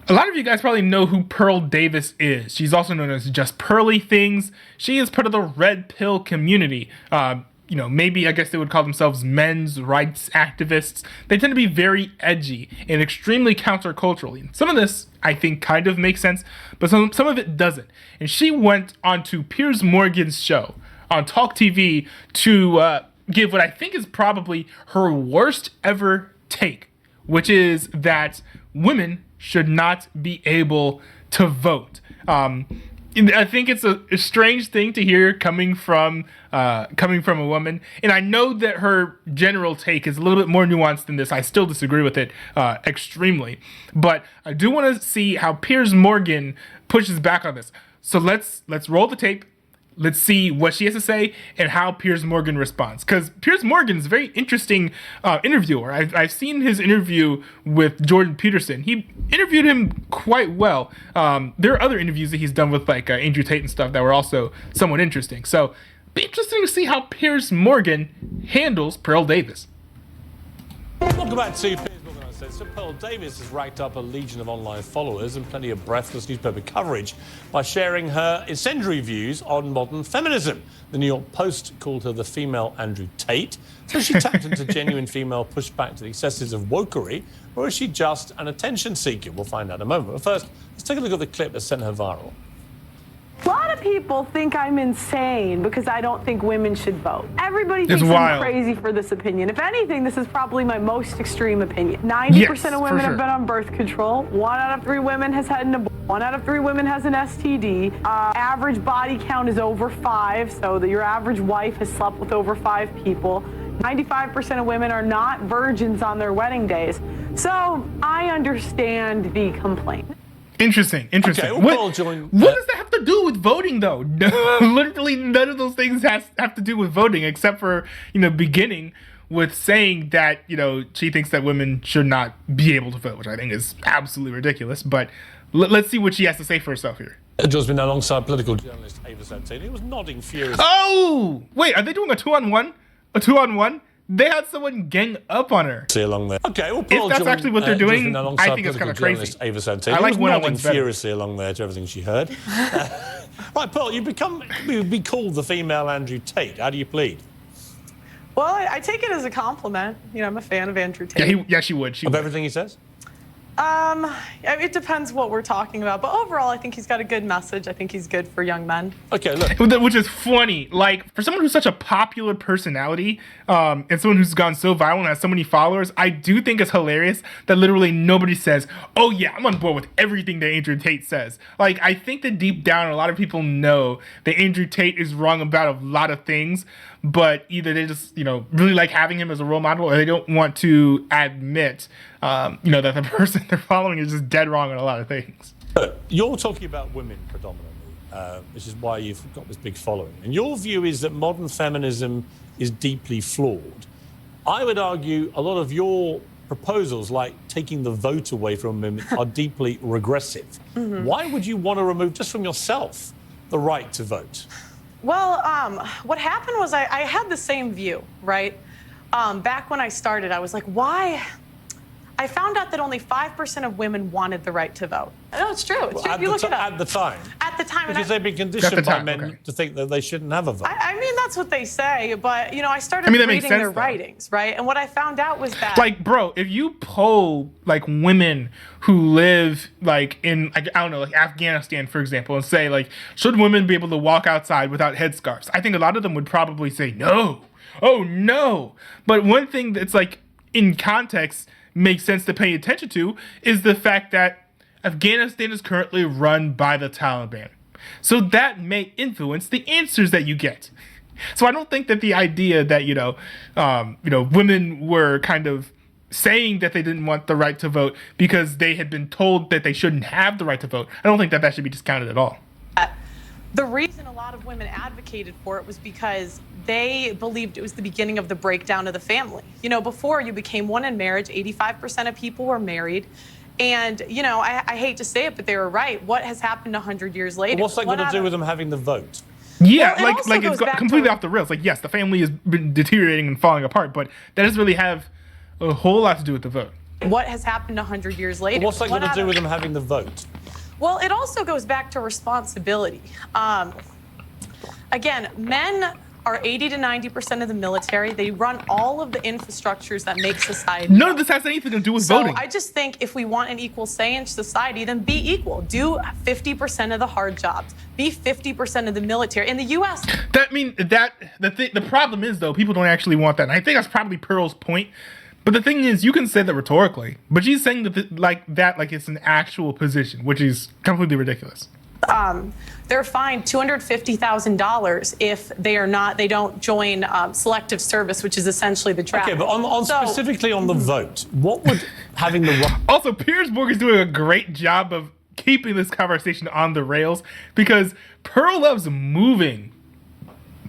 A lot of you guys probably know who Pearl Davis is. She's also known as JustPearlyThings. She is part of the red pill community. Maybe I guess they would call themselves men's rights activists. They tend to be very edgy and extremely countercultural. Some of this, I think, kind of makes sense, but some of it doesn't. And she went onto Piers Morgan's show on Talk TV to give what I think is probably her worst ever take, which is that women should not be able to vote. I think it's a strange thing to hear coming from a woman, and I know that her general take is a little bit more nuanced than this. I still disagree with it extremely, but I do want to see how Piers Morgan pushes back on this. So let's roll the tape. Let's see what she has to say and how Piers Morgan responds. Because Piers Morgan is a very interesting interviewer. I've seen his interview with Jordan Peterson. He interviewed him quite well. There are other interviews that he's done with like Andrew Tate and stuff that were also somewhat interesting. So be interesting to see how Piers Morgan handles Pearl Davis. Welcome back to Piers Morgan. So Pearl Davis has racked up a legion of online followers and plenty of breathless newspaper coverage by sharing her incendiary views on modern feminism. The New York Post called her the female Andrew Tate. So she tapped into genuine female pushback to the excesses of wokery, or is she just an attention seeker? We'll find out in a moment. But first, let's take a look at the clip that sent her viral. A lot of people think I'm insane because I don't think women should vote. Everybody thinks I'm crazy for this opinion. If anything, this is probably my most extreme opinion. 90% of women have been on birth control. 1 out of 3 women has had an abortion. 1 out of 3 women has an STD. Average body count is over 5, so that your average wife has slept with over 5 people. 95% of women are not virgins on their wedding days. So I understand the complaint. Interesting. Okay, what does that have to do with voting, though? Literally none of those things have to do with voting, except for, beginning with saying that, she thinks that women should not be able to vote, which I think is absolutely ridiculous. But let's see what she has to say for herself here. John's been alongside political journalist Ava Santini. He was nodding furiously. Oh! Wait, are they doing a 2-on-1? A 2-on-1? They had someone gang up on her. See along there. Okay, well, if that's actually what they're doing, I think it's kind of crazy. Ava Santini. I like one-on-ones furiously along there to everything she heard. Right, Pearl, you'd be called the female Andrew Tate. How do you plead? Well, I take it as a compliment. I'm a fan of Andrew Tate. Yeah, she would. Of everything he says? It depends what we're talking about, but overall, I think he's got a good message. I think he's good for young men. Okay, look. Which is funny. Like, for someone who's such a popular personality, and someone who's gone so viral and has so many followers, I do think it's hilarious that literally nobody says, oh yeah, I'm on board with everything that Andrew Tate says. Like, I think that deep down, a lot of people know that Andrew Tate is wrong about a lot of things, but either they just, really like having him as a role model, or they don't want to admit, that the person they're following is just dead wrong on a lot of things. You're talking about women predominantly, which is why you've got this big following. And your view is that modern feminism is deeply flawed. I would argue a lot of your proposals, like taking the vote away from women, are deeply regressive. Mm-hmm. Why would you want to remove, just from yourself, the right to vote? Well, what happened was I had the same view, right? Back when I started, I was like, why? I found out that only 5% of women wanted the right to vote. No, it's true. It's true. You look it up. At the time? At the time. Because they've been conditioned by men to think that they shouldn't have a vote. I mean, that's what they say, but, I started reading their writings, right? And what I found out was that... Like, bro, if you poll, like, women who live, like, in, like, I don't know, like, Afghanistan, for example, and say, like, should women be able to walk outside without headscarves? I think a lot of them would probably say no. Oh, no. But one thing that's, like, in context... makes sense to pay attention to is the fact that Afghanistan is currently run by the Taliban. So that may influence the answers that you get. So I don't think that the idea that, women were kind of saying that they didn't want the right to vote because they had been told that they shouldn't have the right to vote, I don't think that should be discounted at all. The reason a lot of women advocated for it was because they believed it was the beginning of the breakdown of the family. Before you became one in marriage, 85% of people were married. And, I hate to say it, but they were right. What has happened 100 years later? What's that got to do with them having the vote? Yeah, well, it's completely off the rails. Like, yes, the family has been deteriorating and falling apart, but that doesn't really have a whole lot to do with the vote. What has happened 100 years later? What's that got to do with them having the vote? Well, it also goes back to responsibility. Again, men are 80 to 90% of the military. They run all of the infrastructures that make society. None of this has anything to do with voting. So I just think if we want an equal say in society, then be equal. Do 50% of the hard jobs. Be 50% of the military. In the U.S. The problem is, though, people don't actually want that. And I think that's probably Pearl's point. But the thing is, you can say that rhetorically, but she's saying that like it's an actual position, which is completely ridiculous. They're fined $250,000 if they don't join selective service, which is essentially the draft. Okay, but specifically on the vote, what would having the right? Also, Piers is doing a great job of keeping this conversation on the rails, because Pearl loves moving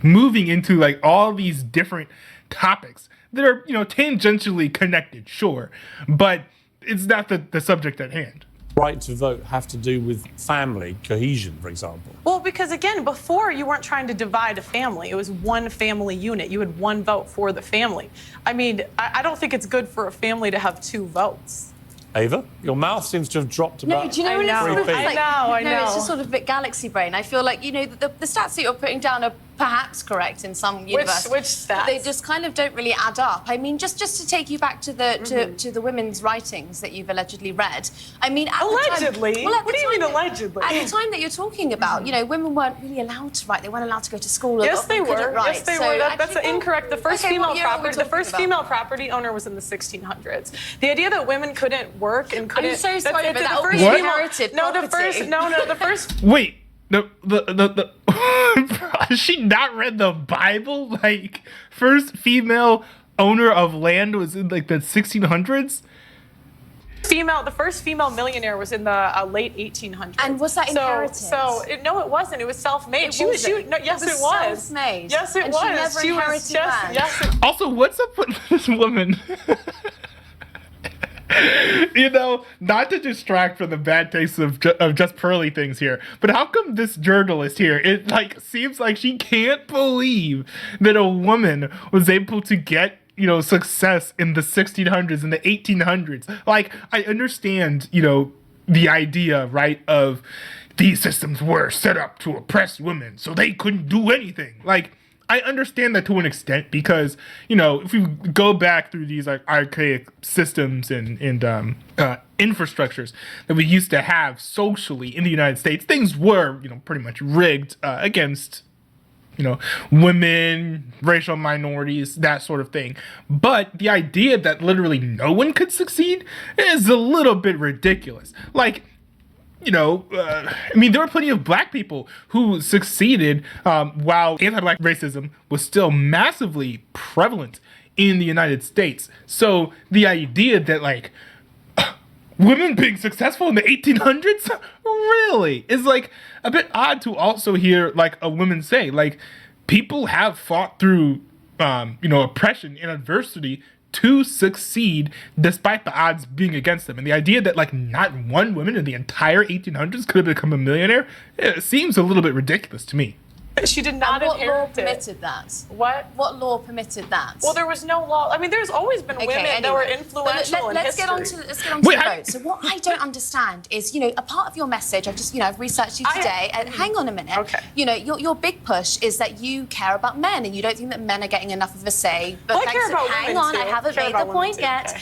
into like all these different topics that are, tangentially connected, sure, but it's not the subject at hand. Right to vote have to do with family cohesion, for example? Well, because again, before you weren't trying to divide a family. It was one family unit. You had one vote for the family. I mean, I don't think it's good for a family to have two votes. Ava, your mouth seems to have dropped about. No, do you know what it's sort of like? I know. It's just sort of a bit galaxy brain. I feel like, the stats that you're putting down are perhaps correct in some universe. Which stats? But they just kind of don't really add up. I mean, just to take you back to the to the women's writings that you've allegedly read. I mean, allegedly? The time, well, what do you mean allegedly? At the time that you're talking about, women weren't really allowed to write. They weren't allowed to go to school. Yes, they were. Yes, they were. That's incorrect. The first female property owner was in the 1600s. The idea that women couldn't work and couldn't. I'm so sorry, but that was inherited the first. Wait. Has she not read the Bible? Like, first female owner of land was in like the 1600s. The first female millionaire was in the late 1800s. And was that inherited? No, it wasn't. It was self-made. Yes, it was. Self-made. Yes, it was. She never inherited that. Also, what's up with this woman? Not to distract from the bad taste of just pearly things here, but how come this journalist here, it seems like she can't believe that a woman was able to get success in the 1600s and the 1800s? Like, I understand the idea, right, of these systems were set up to oppress women so they couldn't do anything. Like, I understand that to an extent, because, if we go back through these archaic systems and infrastructures that we used to have socially in the United States, things were, pretty much rigged against, women, racial minorities, that sort of thing. But the idea that literally no one could succeed is a little bit ridiculous. Like, there were plenty of black people who succeeded while anti-black racism was still massively prevalent in the United States. So the idea that women being successful in the 1800s really is a bit odd to also hear a woman say. People have fought through oppression and adversity to succeed despite the odds being against them. And the idea that not one woman in the entire 1800s could have become a millionaire, it seems a little bit ridiculous to me. She did not inherit it. What law permitted that? What law permitted that? Well, there was no law. I mean, there's always been women that were influential in history. Let's get on to the vote. So what I don't understand is, a part of your message, I've researched you today, and hang on a minute. Okay. Your big push is that you care about men, and you don't think that men are getting enough of a say. But I care about hang women on, too. I haven't made the point yet.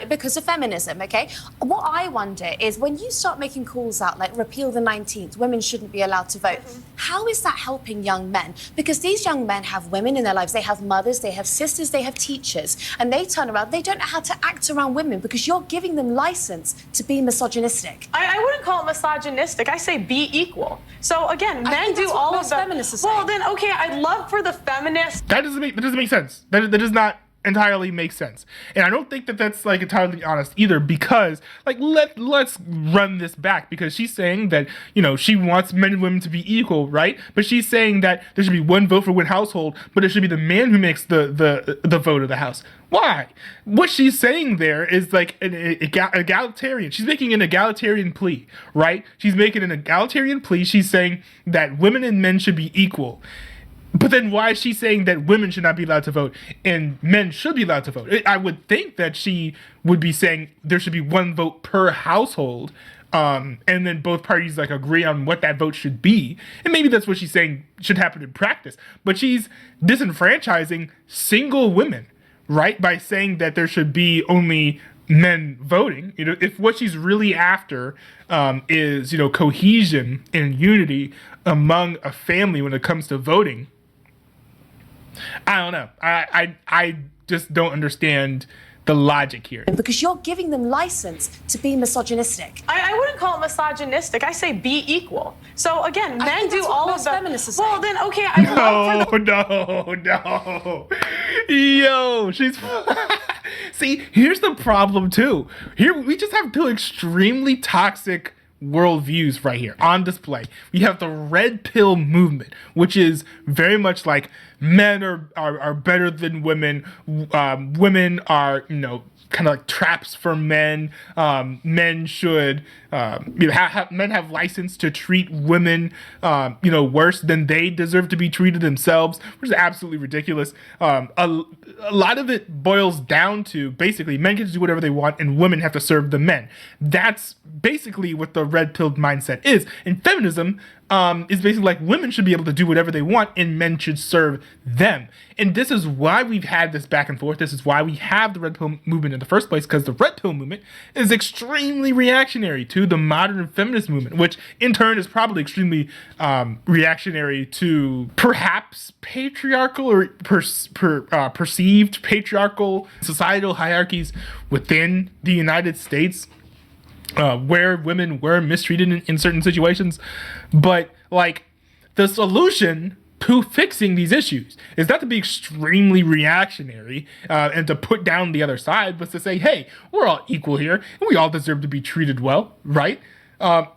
Because of feminism, okay? What I wonder is, when you start making calls out like repeal the 19th, women shouldn't be allowed to vote, how is that helping young men? Because these young men have women in their lives, they have mothers, they have sisters, they have teachers, and they turn around, they don't know how to act around women because you're giving them license to be misogynistic. I wouldn't call it misogynistic. I say be equal. So again, men do all of that. Well, then, okay, I'd love for the feminists. That doesn't make sense. That does not entirely make sense, and I don't think that that's entirely honest either, because let's run this back, because she's saying that she wants men and women to be equal, right? But she's saying that there should be one vote for one household, but it should be the man who makes the vote of the house. Why? What she's saying there is an egalitarian. She's making an egalitarian plea, right? She's making an egalitarian plea. She's saying that women and men should be equal. But then why is she saying that women should not be allowed to vote and men should be allowed to vote? I would think that she would be saying there should be one vote per household, and then both parties like agree on what that vote should be. And maybe that's what she's saying should happen in practice. But she's disenfranchising single women, right? By saying that there should be only men voting. You know, if what she's really after is, you know, cohesion and unity among a family when it comes to voting, I don't know. I just don't understand the logic here. Because you're giving them license to be misogynistic. I wouldn't call it misogynistic. I say be equal. So again, men do all of the feminists. Well, then okay, no. Yo, she's see, here's the problem too. Here we just have two extremely toxic worldviews right here on display. We have the red pill movement, which is very much like men are better than women. Women are, you know, kind of like traps for men. Men should, men have license to treat women, worse than they deserve to be treated themselves, which is absolutely ridiculous. A lot of it boils down to basically men get to do whatever they want and women have to serve the men. That's basically what the red pill mindset is. And feminism is basically like women should be able to do whatever they want and men should serve them. And this is why we've had this back and forth. This is why we have the red pill movement in the first place, because the red pill movement is extremely reactionary to the modern feminist movement, which in turn is probably extremely reactionary to perhaps patriarchal or perceived patriarchal societal hierarchies within the United States, where women were mistreated in certain situations. But like, the solution to fixing these issues is not to be extremely reactionary and to put down the other side, but to say, hey, we're all equal here and we all deserve to be treated well, right?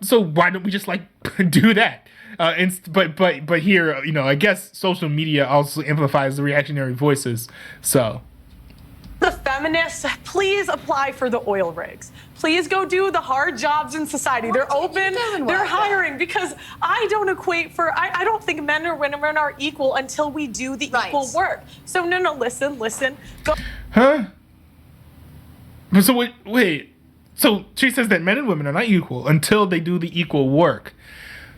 So why don't we just like do that? But here, you know, I guess social media also amplifies the reactionary voices. So the feminists, please apply for the oil rigs. Please go do the hard jobs in society. They're open, they're hiring, because I don't think men or women are equal until we do the equal work. So no, listen, go. Huh? So wait. So she says that men and women are not equal until they do the equal work.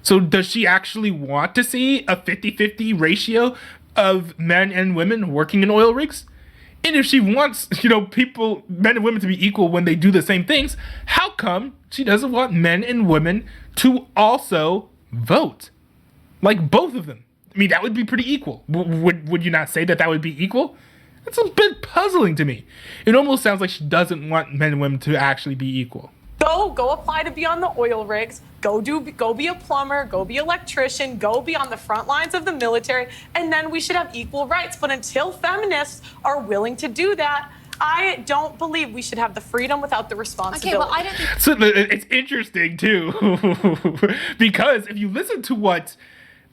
So does she actually want to see a 50-50 ratio of men and women working in oil rigs? And if she wants, you know, men and women to be equal when they do the same things, how come she doesn't want men and women to also vote? Like both of them. I mean, that would be pretty equal. Would you not say that would be equal? That's a bit puzzling to me. It almost sounds like she doesn't want men and women to actually be equal. Go apply to be on the oil rigs. Go be a plumber. Go be an electrician. Go be on the front lines of the military. And then we should have equal rights. But until feminists are willing to do that, I don't believe we should have the freedom without the responsibility. Okay, well, I don't think... So it's interesting, too, because if you listen to what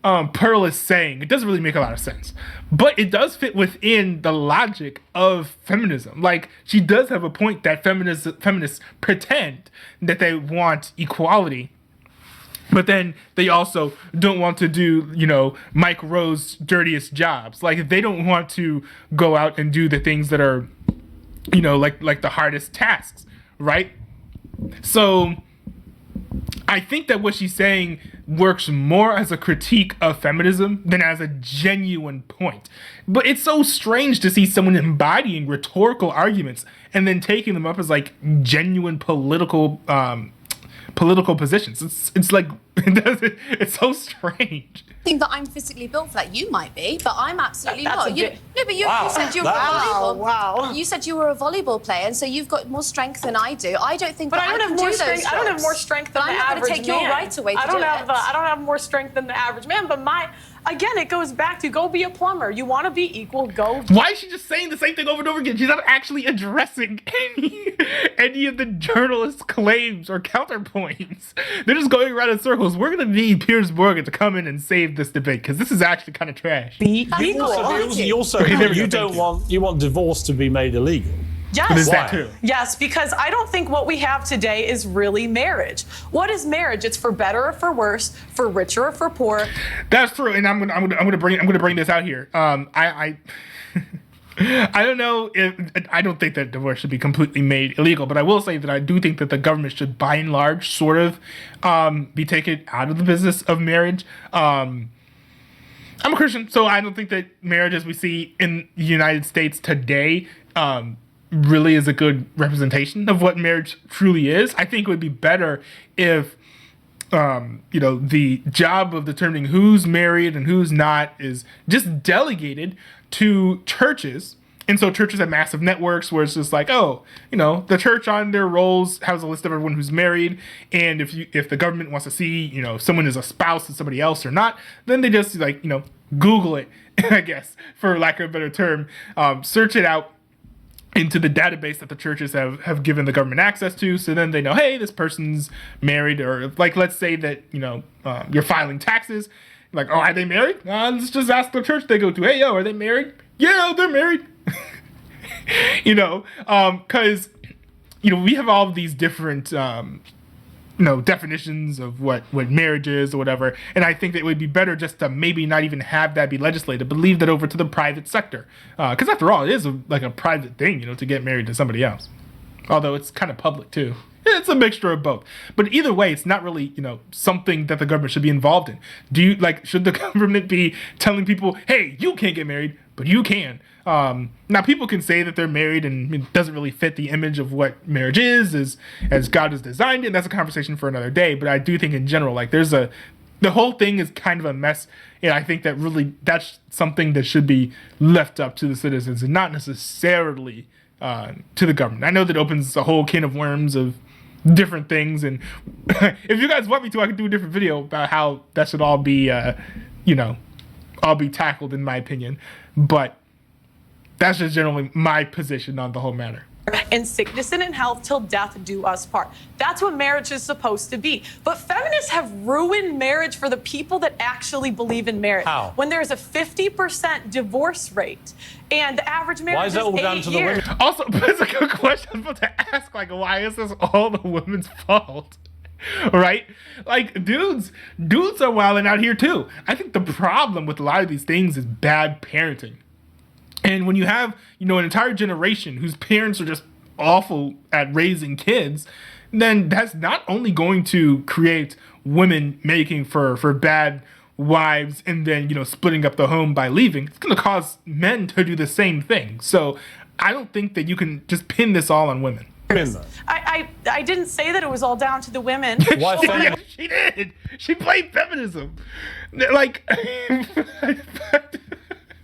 Pearl is saying, it doesn't really make a lot of sense. But it does fit within the logic of feminism. Like, she does have a point that feminists pretend that they want equality, but then they also don't want to do, you know, Mike Rowe's dirtiest jobs. Like, they don't want to go out and do the things that are, you know, like the hardest tasks, right? So I think that what she's saying works more as a critique of feminism than as a genuine point. But it's so strange to see someone embodying rhetorical arguments and then taking them up as like genuine political positions. It's like it's so strange. I think that I'm physically built for that. You might be, but I'm absolutely not. You said you were volleyball. Wow. You said you were a volleyball player, and so you've got more strength than I do. I don't think but that I can have do more those strength. I don't have more strength than the average man. I'm not going to take your right away to do it. I don't have more strength than the average man. But again, it goes back to go be a plumber. You want to be equal, go. Why is she just saying the same thing over and over again? She's not actually addressing any of the journalists' claims or counterpoints. They're just going around in circles. We're going to need Piers Morgan to come in and save this debate, because this is actually kind of trash. You want divorce to be made illegal. Yes. But is that true? Yes, because I don't think what we have today is really marriage. What is marriage? It's for better or for worse, for richer or for poor. That's true, and I'm gonna bring this out here. I don't know if I don't think that divorce should be completely made illegal, but I will say that I do think that the government should, by and large, sort of be taken out of the business of marriage. I'm a Christian, so I don't think that marriage as we see in the United States today really is a good representation of what marriage truly is. I think it would be better if the job of determining who's married and who's not is just delegated to churches. And so churches have massive networks where it's just like, the church on their rolls has a list of everyone who's married. And if the government wants to see, if someone is a spouse to somebody else or not, then they just Google it, I guess, for lack of a better term, search it out into the database that the churches have given the government access to. So then they know, hey, this person's married, or let's say that, you're filing taxes. Like, oh, are they married? Let's just ask the church they go to. Hey, yo, are they married? Yeah, they're married. Because, we have all of these different, definitions of what marriage is or whatever. And I think that it would be better just to maybe not even have that be legislated, but leave that over to the private sector. Because after all, it is a private thing, to get married to somebody else. Although it's kind of public too. It's a mixture of both. But either way, it's not really, something that the government should be involved in. Should the government be telling people, hey, you can't get married, but you can? Now, people can say that they're married and it doesn't really fit the image of what marriage is as God has designed it. And that's a conversation for another day. But I do think in general, the whole thing is kind of a mess. And I think that really that's something that should be left up to the citizens and not necessarily to the government. I know that opens a whole can of worms of different things. And if you guys want me to, I can do a different video about how that should all be, all be tackled in my opinion. But that's just generally my position on the whole matter. In sickness and in health till death do us part. That's what marriage is supposed to be. But feminists have ruined marriage for the people that actually believe in marriage. How? When there's a 50% divorce rate and the average marriage why is that all down 8 to the years. women? Also, it's a good question. I was about to ask, why is this all the women's fault? Right? Dudes are wilding out here too. I think the problem with a lot of these things is bad parenting. And when you have, an entire generation whose parents are just awful at raising kids, then that's not only going to create women making for bad wives and then, splitting up the home by leaving. It's going to cause men to do the same thing. So I don't think that you can just pin this all on women. I didn't say that it was all down to the women. Why Yeah, she did. She played feminism.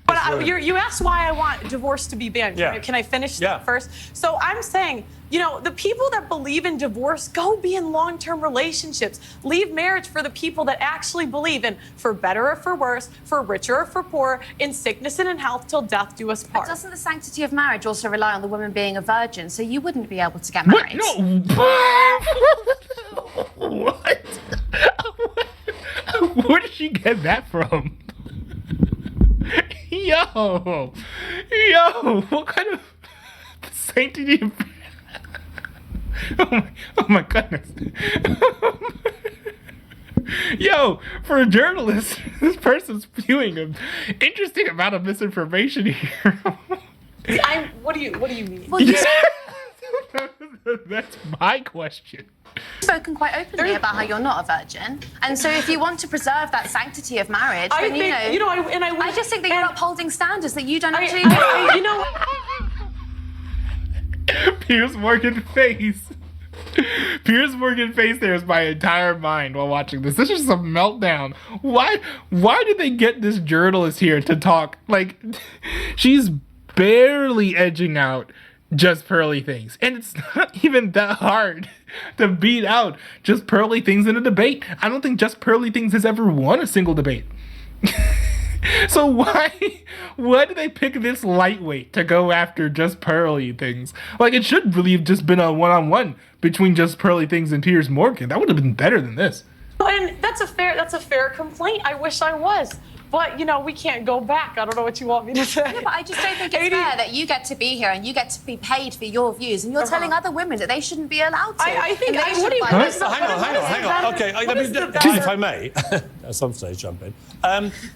But you asked why I want divorce to be banned. Yeah. Can I finish first? So I'm saying, the people that believe in divorce, go be in long-term relationships. Leave marriage for the people that actually believe in for better or for worse, for richer or for poor, in sickness and in health till death do us part. But doesn't the sanctity of marriage also rely on the woman being a virgin? So you wouldn't be able to get married. No. What? Where did she get that from? Yo, what kind of sanctity of... Oh my goodness. Yo, for a journalist, this person's spewing an interesting amount of misinformation here. What do you mean? Well, you've That's my question. spoken quite openly about how you're not a virgin, and so if you want to preserve that sanctity of marriage, then I just think that you're upholding standards that you don't actually. Piers Morgan face. Piers Morgan face there is my entire mind while watching this. This is a meltdown. Why did they get this journalist here to talk? She's barely edging out JustPearlyThings, and it's not even that hard to beat out JustPearlyThings in a debate. I don't think JustPearlyThings has ever won a single debate. So why do they pick this lightweight to go after JustPearlyThings? It should really have just been a one-on-one between JustPearlyThings and Piers Morgan. That would have been better than this. And that's a fair complaint. I wish I was. But, we can't go back. I don't know what you want me to say. No, but I just don't think it's fair that you get to be here and you get to be paid for your views, and you're telling other women that they shouldn't be allowed to. I think... What do you Hang on. Okay, if I may, at some stage jump in.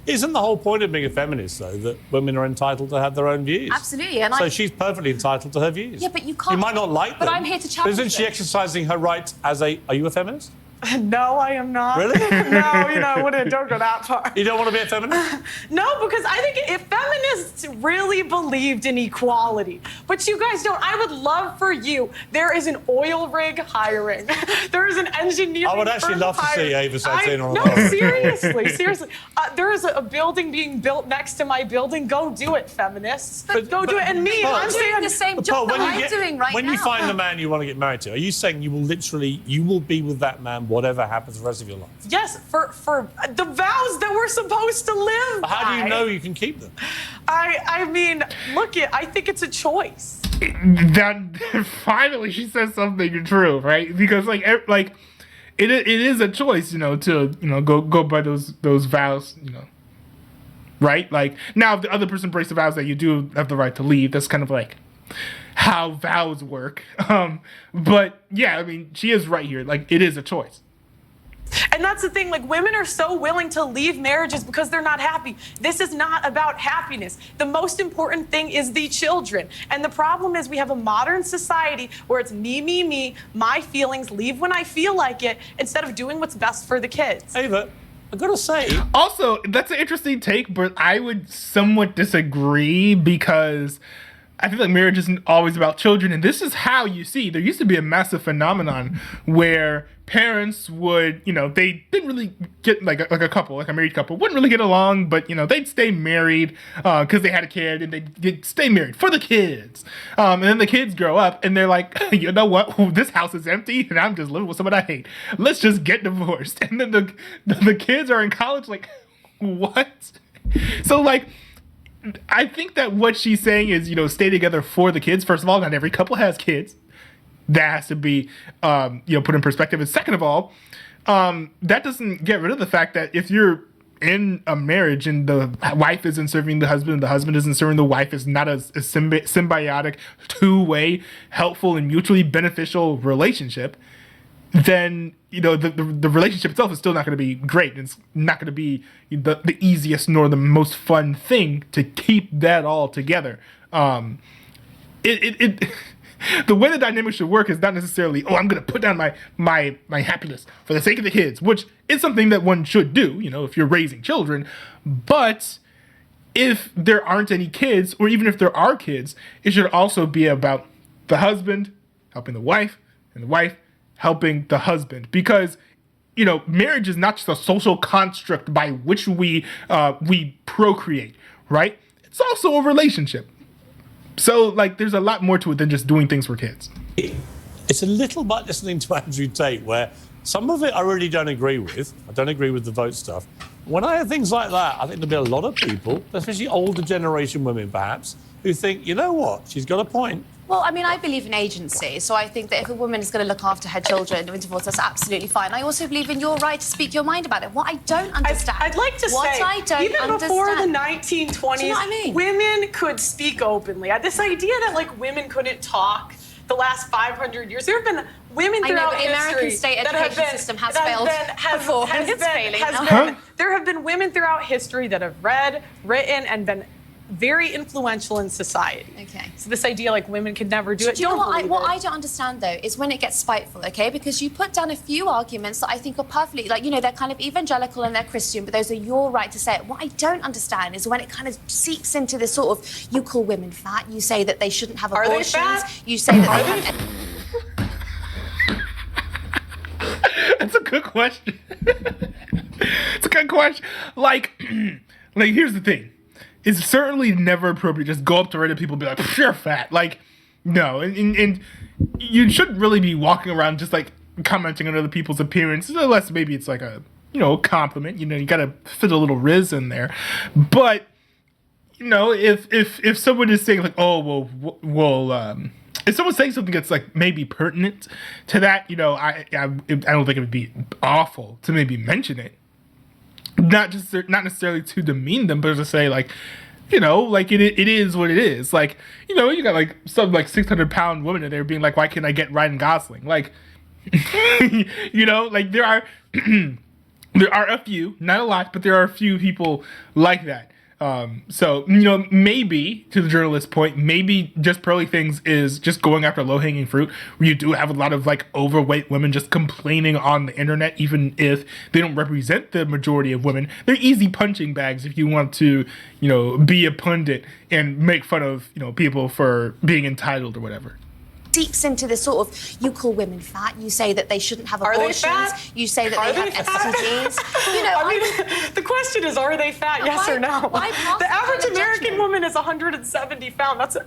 Isn't the whole point of being a feminist, though, that women are entitled to have their own views? Absolutely. So she's perfectly entitled to her views. Yeah, but you can't... You might not like them. But I'm here to challenge Isn't she exercising her rights as a... Are you a feminist? No, I am not. Really? No, I wouldn't. Don't go that far. You don't want to be a feminist? No, because I think if feminists really believed in equality, but you guys don't, I would love for you. There is an oil rig hiring. There is an engineering I would actually love to see Ava Satin on No, seriously. There is a building being built next to my building. Go do it, feminists. Go do it. And me, I'm doing the same job that I'm doing right now. When you find the man you want to get married to, are you saying you will be with that man whatever happens the rest of your life? Yes, for the vows that we're supposed to live by. How do you know you can keep them? I mean, I think it's a choice. That finally she says something true, right? Because it is a choice, to go by those vows, right? Like, now if the other person breaks the vows, that you do have the right to leave. That's kind of like how vows work. But yeah, I mean, she is right here. Like, it is a choice. And that's the thing, women are so willing to leave marriages because they're not happy. This is not about happiness. The most important thing is the children. And the problem is we have a modern society where it's me, my feelings, leave when I feel like it, instead of doing what's best for the kids. Ava, I gotta say... Also, that's an interesting take, but I would somewhat disagree, because I feel like marriage isn't always about children, and this is how you see. There used to be a massive phenomenon where parents would, they didn't really get, like a couple, like a married couple, wouldn't really get along, but, they'd stay married because they had a kid, and they'd stay married for the kids. And then the kids grow up, and they're like, you know what? This house is empty, and I'm just living with someone I hate. Let's just get divorced. And then the kids are in college, like, what? So, I think that what she's saying is, stay together for the kids. First of all, not every couple has kids. That has to be, put in perspective. And second of all, that doesn't get rid of the fact that if you're in a marriage and the wife isn't serving the husband and the husband isn't serving the wife, it's not a symbiotic, two-way, helpful, and mutually beneficial relationship, then the relationship itself is still not going to be great. It's not going to be the easiest nor the most fun thing to keep that all together. The way the dynamic should work is not necessarily, I'm going to put down my happiness for the sake of the kids, which is something that one should do, if you're raising children. But if there aren't any kids, or even if there are kids, it should also be about the husband helping the wife and the wife helping the husband, because marriage is not just a social construct by which we procreate, right? It's also a relationship. So there's a lot more to it than just doing things for kids. It's a little bit listening to Andrew Tate, where some of it I really don't agree with. I don't agree with the vote stuff. When I hear things like that, I think there'll be a lot of people, especially older generation women perhaps, who think, you know what, she's got a point. Well, I mean, I believe in agency, so I think that if a woman is going to look after her children in divorce, that's absolutely fine. I also believe in your right to speak your mind about it. What I don't understand... I'd like to say, even before the 1920s, do you know what I mean? Women could speak openly. This idea that, women couldn't talk the last 500 years, there have been women throughout history... I know, but the American state education system has failed before, and it's failing now. There have been women throughout history that have read, written, and been very influential in society. Okay. So this idea women could never do it. Do you know what I don't understand, though, is when it gets spiteful, okay? Because you put down a few arguments that I think are perfectly, they're kind of evangelical and they're Christian, but those are your right to say it. What I don't understand is when it kind of seeps into this sort of, you call women fat, you say that they shouldn't have abortions, are they fat? You say that they have... That's a good question. It's a good question. Here's the thing. It's certainly never appropriate to just go up to random people and be like, you're fat. No. And you shouldn't really be walking around just commenting on other people's appearance, unless maybe it's a compliment. You gotta fit a little riz in there. But if someone is saying if someone's saying something that's maybe pertinent to that, I don't think it would be awful to maybe mention it. not necessarily to demean them, but to say like, you know, like it is what it is. Like, you know, you got like some like 600-pound women in there being like, why can't I get Ryan Gosling? Like, you know, like there are there are a few, not a lot, but there are a few people like that. So, you know, maybe to the journalist's point, maybe Just Pearly Things is just going after low-hanging fruit, where you do have a lot of like overweight women just complaining on the internet, even if they don't represent the majority of women. They're easy punching bags if you want to, you know, be a pundit and make fun of, you know, people for being entitled or whatever. Deeps into this sort of, you call women fat, you say that they shouldn't have abortions, you say that they have STDs. You know, I mean, the question is, are they fat, yes or no? The average American woman is 170 pounds.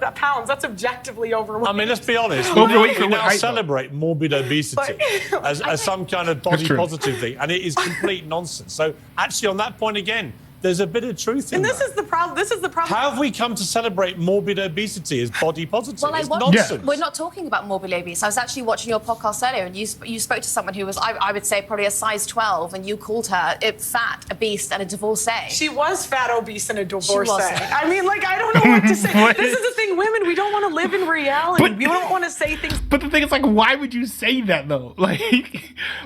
That's objectively overweight. I mean, let's be honest. We now celebrate morbid obesity as some kind of body positive thing, and it is complete nonsense. So actually, on that point again, there's a bit of truth in that. And this is the problem. How have we come to celebrate morbid obesity as body positive? Well, it's nonsense. We're not talking about morbid obese. I was actually watching your podcast earlier, and you spoke to someone who was, I would say, probably a size 12, and you called her fat, obese, and a divorcee. She was fat, obese, and a divorcee. I mean, like, I don't know what to say. This is the thing, women, we don't want to live in reality. We don't want to say things. But the thing is, like, why would you say that, though? Like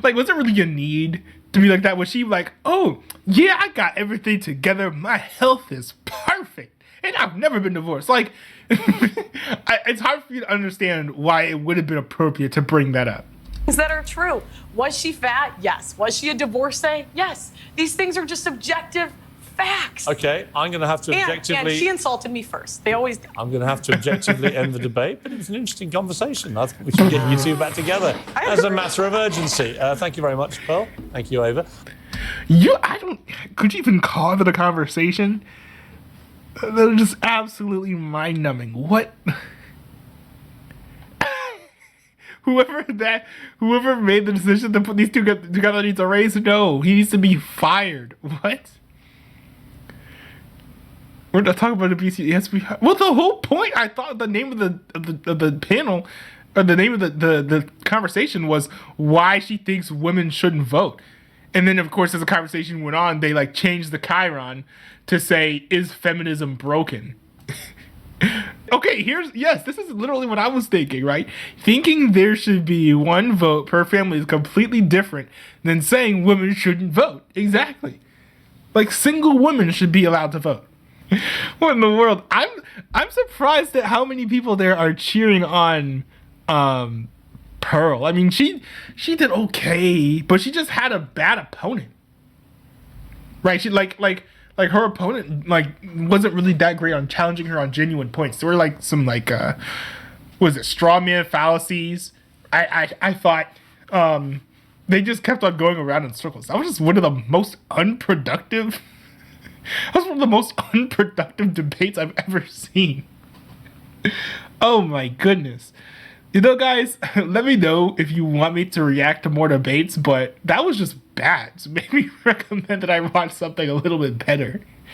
was there really a need to be like that? Was she like, oh, yeah, I got everything together. My health is perfect. And I've never been divorced. Like, it's hard for you to understand why it would have been appropriate to bring that up. Things that are true. Was she fat? Yes. Was she a divorcee? Yes. These things are just objective facts. Okay, I'm going to have to objectively... And she insulted me first. They always do. I'm going to have to objectively end the debate, but it was an interesting conversation. I think we should get you two back together as a matter of urgency. Thank you very much, Pearl. Thank you, Ava. Could you even call it a conversation? They're just absolutely mind-numbing. What? Whoever made the decision to put these two together needs a raise. No, he needs to be fired. What? We're not talking about obesity. Yes, well, the whole point, I thought the name of the panel, or the name of the conversation was why she thinks women shouldn't vote. And then, of course, as the conversation went on, they like changed the chyron to say, is feminism broken? Okay, this is literally what I was thinking, right? Thinking there should be one vote per family is completely different than saying women shouldn't vote. Exactly. Like, single women should be allowed to vote. What in the world? I'm surprised at how many people there are cheering on Pearl. I mean, she did okay, but she just had a bad opponent. Right? She like her opponent like wasn't really that great on challenging her on genuine points. There were like some like straw man fallacies. I thought they just kept on going around in circles. That was just one of the most unproductive debates I've ever seen. Oh my goodness. You know, guys, let me know if you want me to react to more debates, but that was just bad. So maybe recommend that I watch something a little bit better.